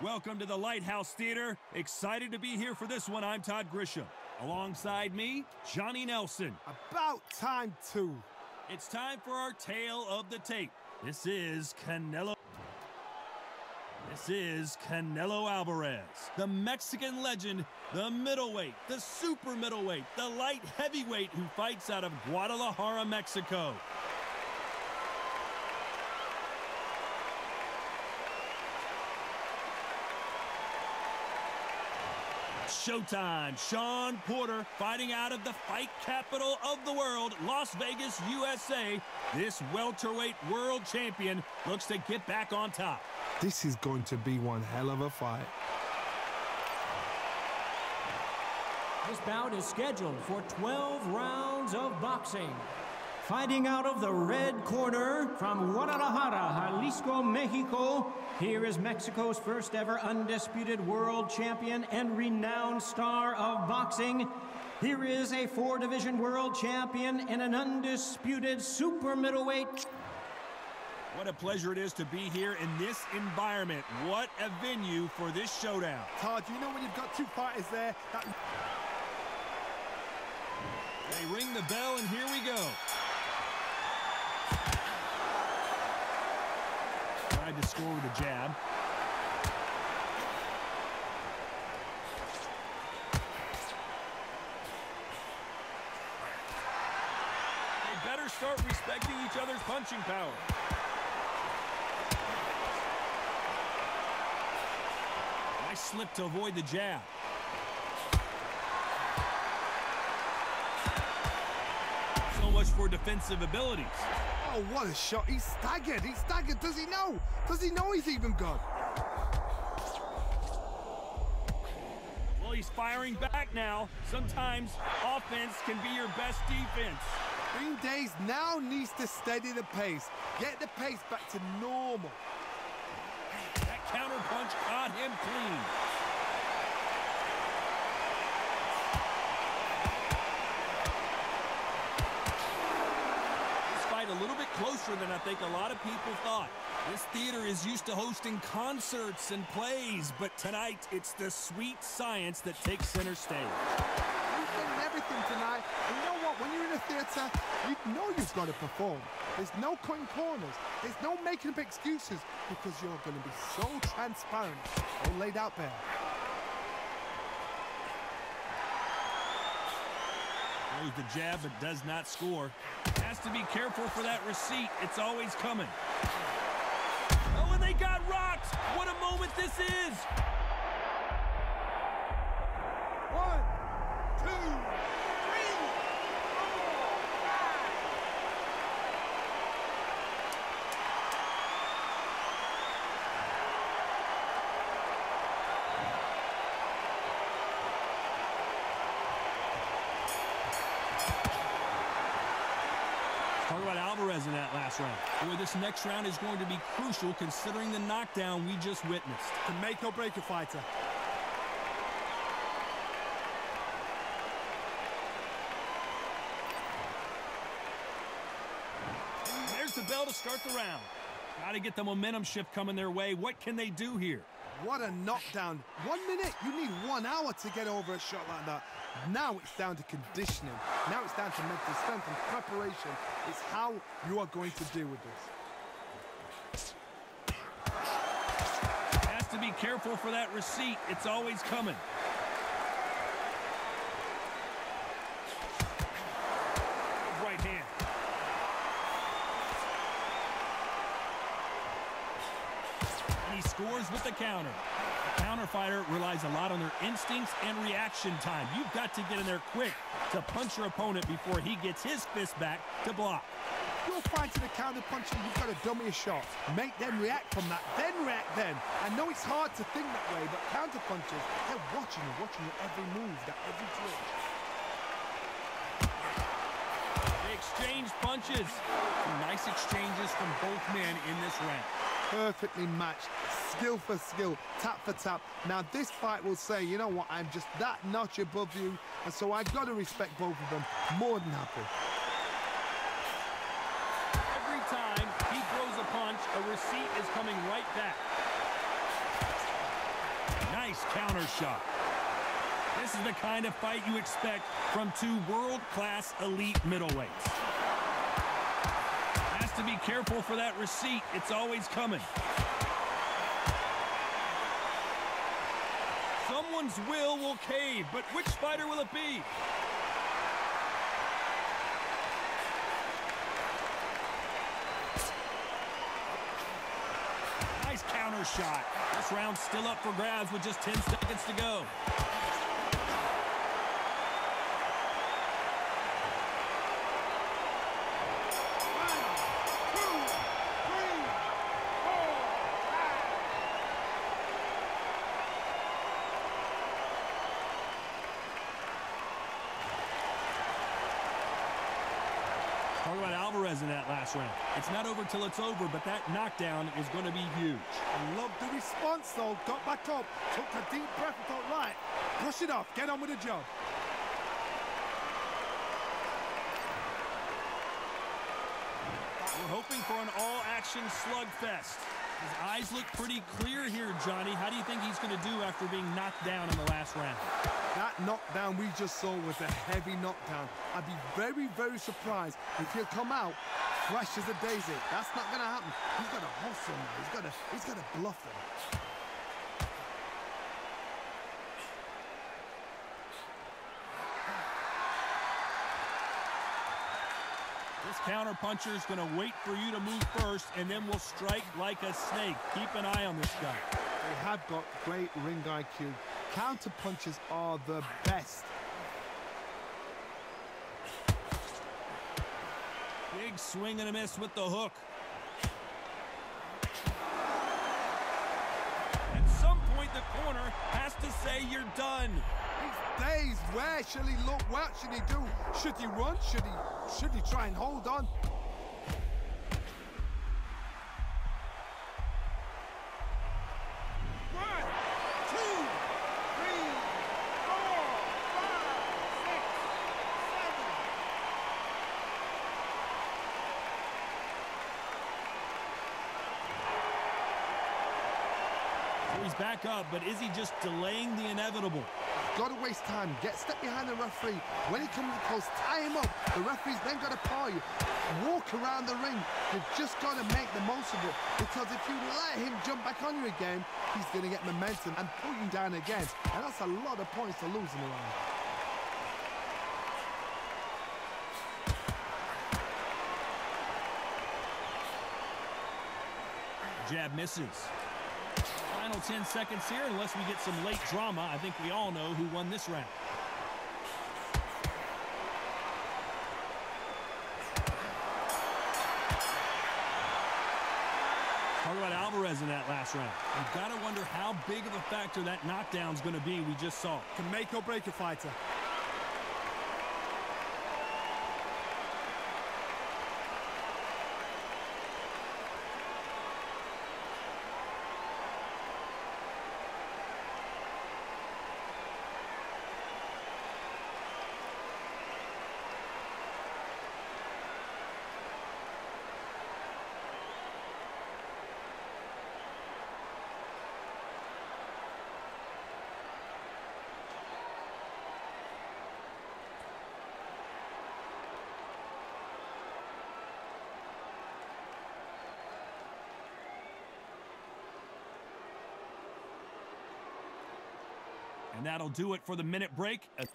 Welcome to the Lighthouse Theater. Excited to be here for this one. I'm Todd Grisham. Alongside me, Johnny Nelson. About time, too. It's time for our tale of the tape. This is Canelo Alvarez, the Mexican legend, the middleweight, the super middleweight, the light heavyweight who fights out of Guadalajara, Mexico. Showtime, Shawn Porter fighting out of the fight capital of the world, Las Vegas, USA. This welterweight world champion looks to get back on top. This is going to be one hell of a fight. This bout is scheduled for 12 rounds of boxing. Fighting out of the red corner from Guadalajara, Jalisco, Mexico, here is Mexico's first ever undisputed world champion and renowned star of boxing. Here is a 4-division world champion and an undisputed super middleweight. What a pleasure it is to be here in this environment. What a venue for this showdown. Todd, you know when you've got two fighters there? They ring the bell and here we go. Tried to score with a jab. They better start respecting each other's punching power. Nice slip to avoid the jab. So much for defensive abilities. Oh, what a shot. He's staggered. He's staggered. Does he know? Does he know he's even gone? Well, he's firing back now. Sometimes offense can be your best defense. Green Days now needs to steady the pace. Get the pace back to normal. That counter punch caught him clean. A little bit closer than I think a lot of people thought. This theater is used to hosting concerts and plays, but tonight it's the sweet science that takes center stage. You've done everything tonight. And you know what? When you're in a theater, you know you've got to perform. There's no cutting corners. There's no making up excuses because you're going to be so transparent, all laid out there. Throws the jab but does not score. Has to be careful for that receipt. It's always coming. Oh, and they got rocked. What a moment this is. 1, 2, 3, 4. Talk about Alvarez in that last round. Boy, this next round is going to be crucial considering the knockdown we just witnessed. To make or break a fighter. There's the bell to start the round. Got to get the momentum shift coming their way. What can they do here? What a knockdown. 1 minute, you need 1 hour to get over a shot like that. Now it's down to conditioning. Now it's down to mental strength and preparation. It's how you are going to deal with this. Has to be careful for that receipt. It's always coming. Right hand. And he scores with the counter. The counter fighter relies a lot on their instincts and reaction time. You've got to get in there quick to punch your opponent before he gets his fist back to block. You're fighting a counter puncher, you've got to dummy a shot. Make them react from that, then react then. I know it's hard to think that way, but counter punchers, they're watching your every move, that every twitch. They exchange punches. Some nice exchanges from both men in this round. Perfectly matched, skill for skill, tap for tap. Now this fight will say, you know what, I'm just that notch above you, and so I've got to respect both of them. More than happy. Every time he throws a punch, a receipt is coming right back. Nice counter shot. This is the kind of fight you expect from two world-class elite middleweights. Has to be careful for that receipt. It's always coming. Someone's will cave, but which fighter will it be? Nice counter shot. This round's still up for grabs with just 10 seconds to go. Talk about Alvarez in that last round. It's not over till it's over, but that knockdown is going to be huge. I love the response, though. Got back up, took a deep breath and thought, right, brush it off, get on with the job. We're hoping for an all-action slugfest. His eyes look pretty clear here, Johnny. How do you think he's going to do after being knocked down in the last round? That knockdown we just saw was a heavy knockdown. I'd be very, very surprised if he'll come out fresh as a daisy. That's not going to happen. He's got to hustle now. He's got to bluff him. This counter-puncher is going to wait for you to move first, and then will strike like a snake. Keep an eye on this guy. They have got great ring IQ. Counter-punches are the best. Big swing and a miss with the hook. At some point, the corner has to say you're done. He's dazed. Where should he look? What should he do? Should he run? Should he try and hold on? He's back up, but is he just delaying the inevitable? Got to waste time. Step behind the referee. When he comes close, tie him up. The referee's then got to paw you. Walk around the ring. You've just got to make the most of it. Because if you let him jump back on you again, he's going to get momentum and pull you down again. And that's a lot of points to lose in the round. Jab misses. Final 10 seconds here, unless we get some late drama. I think we all know who won this round. Talk about Alvarez in that last round. You've got to wonder how big of a factor that knockdown's going to be we just saw. Can make or break a fighter. And that'll do it for the minute break. We're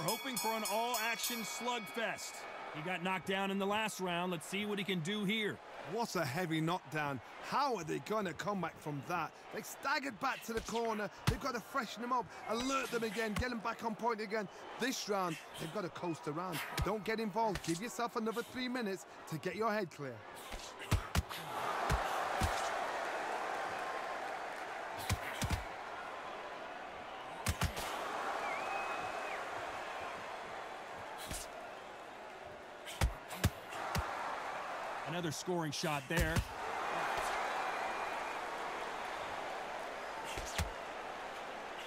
hoping for an all-action slugfest. He got knocked down in the last round. Let's see what he can do here. What a heavy knockdown. How are they going to come back from that? They staggered back to the corner. They've got to freshen them up, alert them again, get them back on point again. This round, they've got to coast around. Don't get involved. Give yourself another 3 minutes to get your head clear. Another scoring shot there.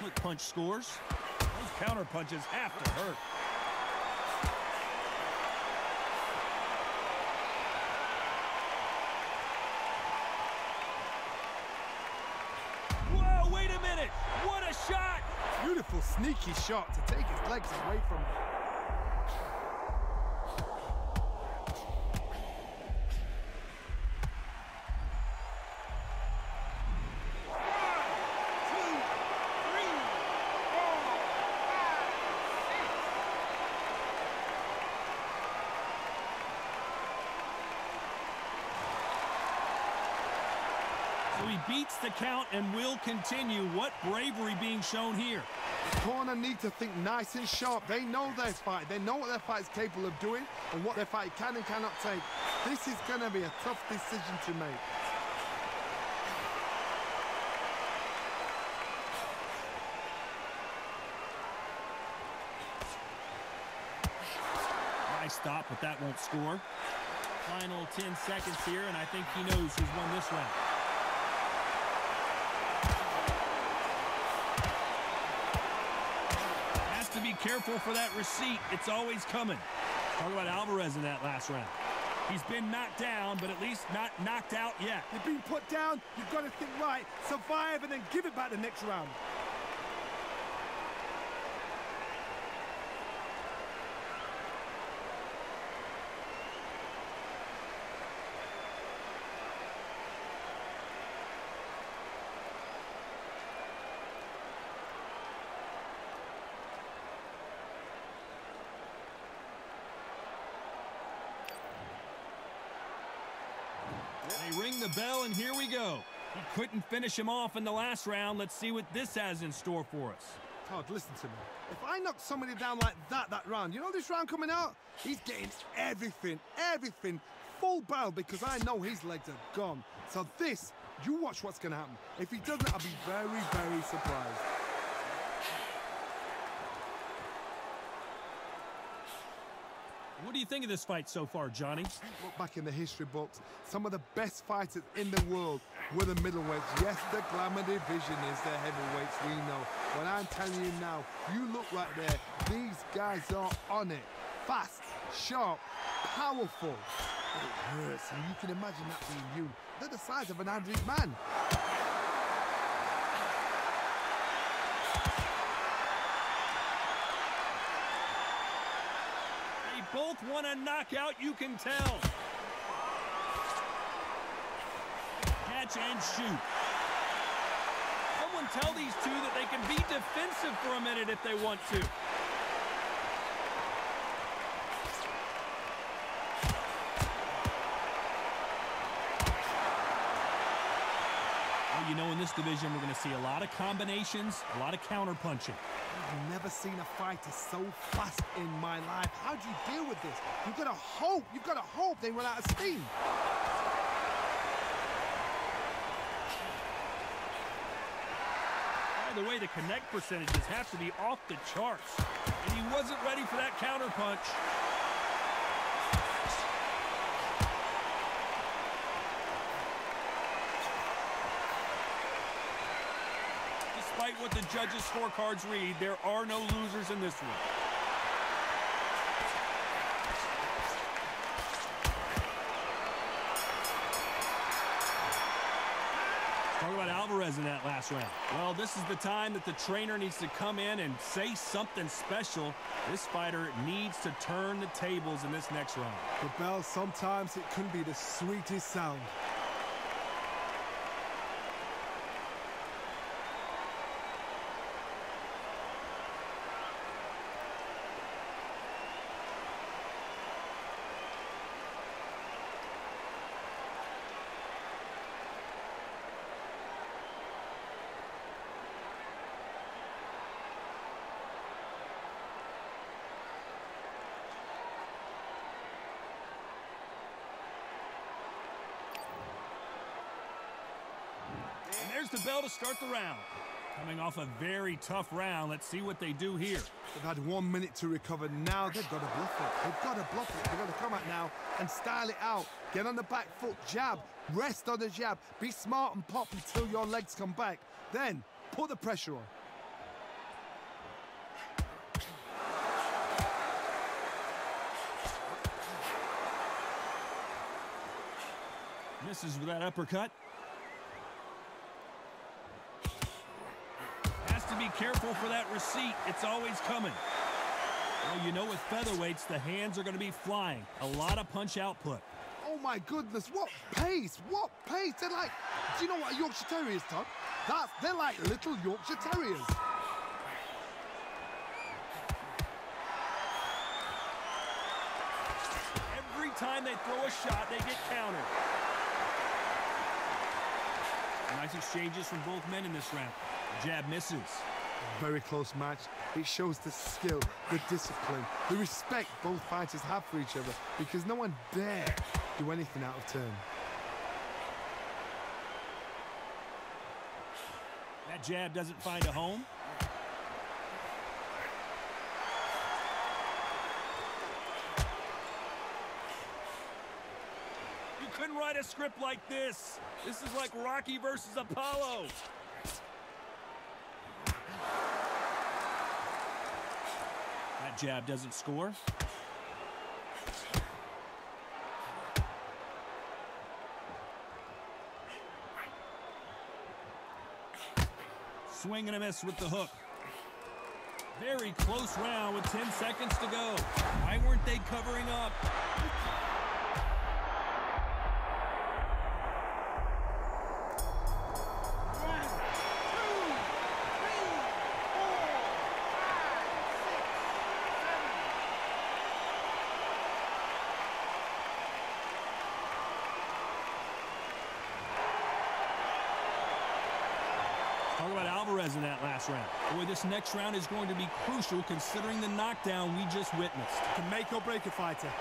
Quick punch scores. Those counter punches have to hurt. sneaky shot to take his legs away from him. So he beats the count and will continue. What bravery being shown here. The corner need to think nice and sharp. They know their fight. They know what their fight is capable of doing and what their fight can and cannot take. This is going to be a tough decision to make. Nice stop, but that won't score. Final 10 seconds here, and I think he knows who's won this round. Has to be careful for that receipt. It's always coming. Talk about Alvarez in that last round. He's been knocked down, but at least not knocked out yet. You've been put down, you've got to think right, survive, and then give it back the next round. They ring the bell, and here we go. He couldn't finish him off in the last round. Let's see what this has in store for us. Todd, listen to me. If I knock somebody down like that round, you know this round coming out? He's getting everything, full barrel, because I know his legs are gone. So this, you watch what's going to happen. If he doesn't, I'll be very, very surprised. What do you think of this fight so far, Johnny? Look back in the history books. Some of the best fighters in the world were the middleweights. Yes, the glamour division is the heavyweights, we know. But I'm telling you now, you look right there, these guys are on it. Fast, sharp, powerful. It hurts, and you can imagine that being you. They're the size of an average man. Both want a knockout, you can tell. Catch and shoot. Someone tell these two that they can be defensive for a minute if they want to. Well, you know, in this division, we're going to see a lot of combinations, a lot of counter-punching. I've never seen a fighter so fast in my life. How do you deal with this? You've got to hope they run out of steam. By the way, the connect percentages have to be off the charts. And he wasn't ready for that counter punch. Despite what the judges' scorecards read, there are no losers in this one. Talk about Alvarez in that last round. Well, this is the time that the trainer needs to come in and say something special. This fighter needs to turn the tables in this next round. The bell, sometimes it can be the sweetest sound. And there's the bell to start the round. Coming off a very tough round, let's see what they do here. They've had 1 minute to recover. Now they've got to bluff it. They've got to bluff it. They've got to come out now and style it out. Get on the back foot, jab, rest on the jab. Be smart and pop until your legs come back. Then put the pressure on. Misses with that uppercut. Has to be careful for that receipt. It's always coming. Well, you know with featherweights, the hands are going to be flying. A lot of punch output. Oh, my goodness. What pace. What pace. They're like, do you know what a Yorkshire Terrier is, Todd? They're like little Yorkshire Terriers. Every time they throw a shot, they get countered. Nice exchanges from both men in this round. Jab misses. Very close match. It shows the skill, the discipline, the respect both fighters have for each other because no one dare do anything out of turn. That jab doesn't find a home. You couldn't write a script like this. This is like Rocky versus Apollo. That jab doesn't score. Swing and a miss with the hook. Very close round with 10 seconds to go. Why weren't they covering up? Talk about Alvarez in that last round. Boy, this next round is going to be crucial considering the knockdown we just witnessed. Can make or break a fighter.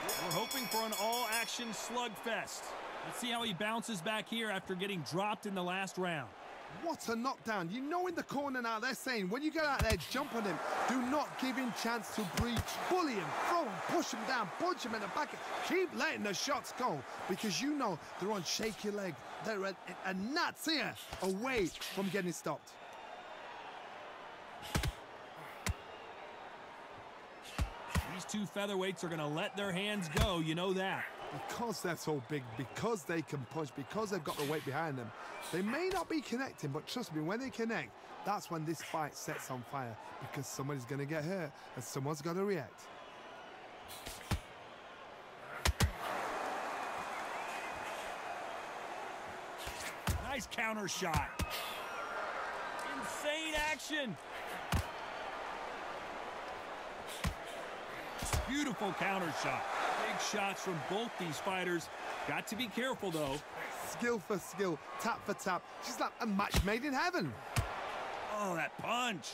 We're hoping for an all-action slugfest. Let's see how he bounces back here after getting dropped in the last round. What a knockdown. You know in the corner now they're saying when you get out there, jump on him. Do not give him chance to breathe. Bully him, throw him, push him down, punch him in the back. Keep letting the shots go because you know they're on shaky leg. They're a gnat's ear away from getting stopped. These two featherweights are going to let their hands go. You know that. Because they're so big, because they can punch, because they've got the weight behind them, they may not be connecting, but trust me, when they connect, that's when this fight sets on fire because somebody's going to get hurt and someone's got to react. Nice counter shot. Insane action. Beautiful counter shot. Big shots from both these fighters. Got to be careful, though. Skill for skill, tap for tap. She's like a match made in heaven. Oh, that punch.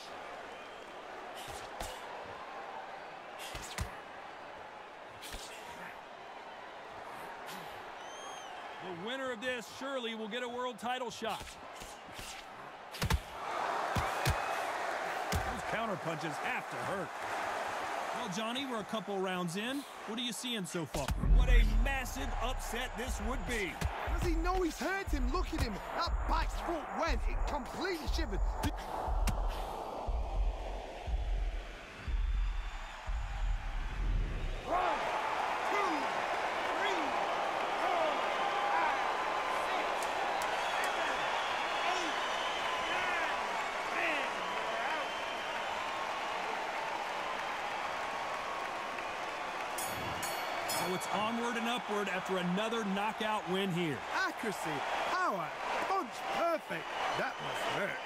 The winner of this surely will get a world title shot. Those counter punches have to hurt. Well, Johnny, we're a couple rounds in. What are you seeing so far? What a massive upset this would be. Does he know he's hurt him? Look at him. That back foot went. It completely shivered. So it's onward and upward after another knockout win here. Accuracy, power, punch, perfect. That must hurt.